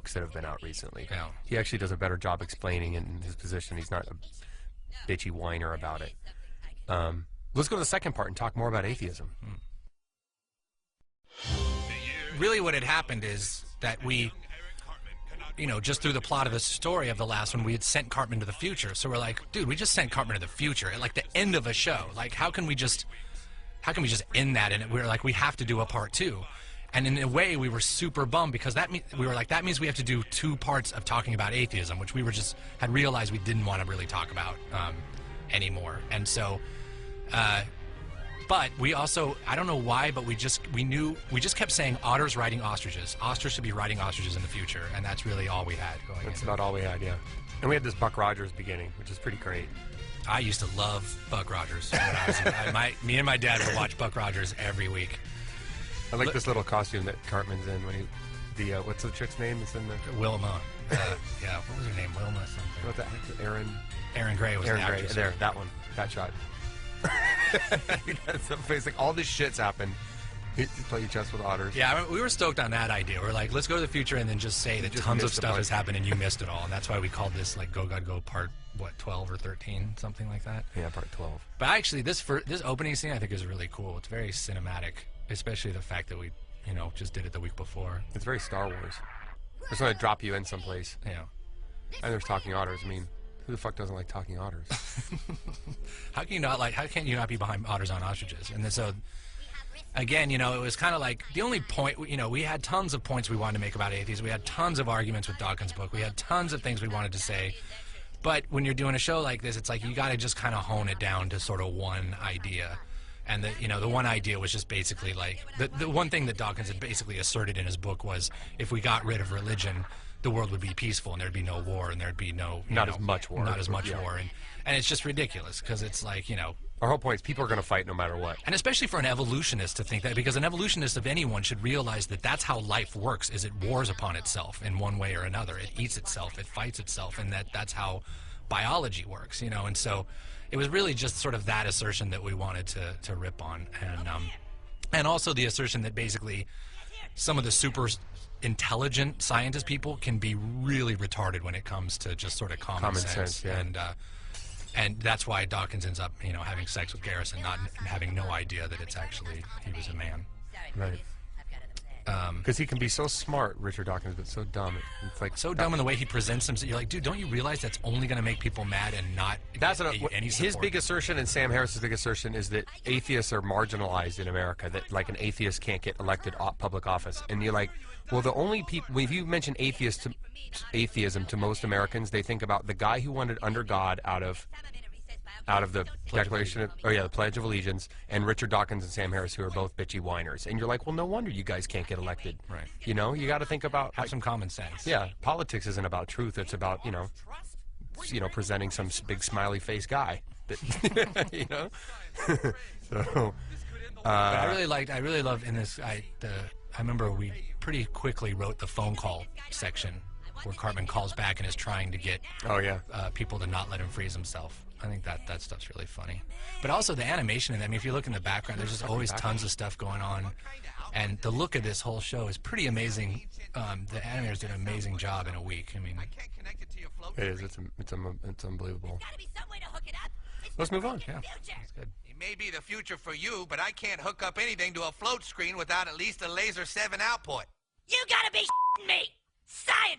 books that have been out recently. Yeah. He actually does a better job explaining in his position. He's not a bitchy whiner about it. Let's go to the second part and talk more about atheism. Really what had happened is that we, you know, just through the plot of the story of the last one, we had sent Cartman to the future. So we're like, dude, we just sent Cartman to the future at like the end of a show. Like, how can we just end that? And we were like, we have to do a part 2. And in a way, we were super bummed because we were like, that means we have to do 2 parts of talking about atheism, which we were had realized we didn't want to really talk about anymore. And so, but we also, I don't know why, but we just kept saying otters riding ostriches. Ostriches should be riding ostriches in the future, and that's really all we had going. That's about all we had, yeah. And we had this Buck Rogers beginning, which is pretty great. I used to love Buck Rogers. When me and my dad would watch Buck Rogers every week. I like this little costume that Cartman's in when he, what's the chick's name that's in the... Wilma. Yeah, what was her name? Wilma something. What the heck? Aaron Gray was the actress. There, that one. That shot. That's amazing. All this shit's happened. You play your chess with otters. Yeah, we were stoked on that idea. We're like, let's go to the future and then just say that tons of stuff has happened and you missed it all. And that's why we called this like Go God Go part, 12 or 13, something like that. Yeah, part 12. But actually, this opening scene I think is really cool. It's very cinematic, especially the fact that we, just did it the week before. It's very Star Wars. I just want to drop you in someplace. Yeah. And there's talking otters. I mean, who the fuck doesn't like talking otters? How can you not be behind otters on ostriches? And then, so, again, it was kind of like the only point, we had tons of points we wanted to make about atheists. We had tons of arguments with Dawkins' book. We had tons of things we wanted to say. But when you're doing a show like this, it's like you got to just kind of hone it down to sort of one idea. And the one idea was just basically like the one thing that Dawkins had basically asserted in his book was if we got rid of religion, the world would be peaceful and there'd be no war and there'd be no not as much war, war, and it's just ridiculous because it's like our whole point is people are going to fight no matter what, and especially for an evolutionist to think that, because an evolutionist of anyone should realize that that's how life works: is it wars upon itself in one way or another. It eats itself, it fights itself, and that's how biology works, and so. It was really just sort of that assertion that we wanted to rip on, and also the assertion that basically some of the super intelligent scientist people can be really retarded when it comes to just sort of common sense. Yeah. And that's why Dawkins ends up having sex with Garrison, not having no idea that it's actually he was a man. Right. Because he can be so smart, Richard Dawkins, but so dumb. It's like so dumb in the way he presents himself. You're like, dude, don't you realize that's only going to make people mad and not any support? His big assertion and Sam Harris's big assertion is that atheists are marginalized in America. That like an atheist can't get elected public office. And you're like, well, the only people if you mention atheism to most Americans, they think about the guy who wanted under God out of the Declaration of, the Pledge of Allegiance, and Richard Dawkins and Sam Harris, who are both bitchy whiners. And you're like, well, no wonder you guys can't get elected. Right. You got to think about... Have some common sense. Yeah, politics isn't about truth. It's about, presenting some big smiley face guy. That, So... I really loved in this, I remember we pretty quickly wrote the phone call section where Cartman calls back and is trying to get people to not let him freeze himself. I think that stuff's really funny. But also the animation in that, I mean, if you look in the background, there's just always tons of stuff going on. And the look of this whole show is pretty amazing. The animators did an amazing job in a week. I mean, it is. It's unbelievable. Let's move on. Yeah, that's good. It may be the future for you, but I can't hook up anything to a float screen without at least a laser 7 output. You gotta be me! Science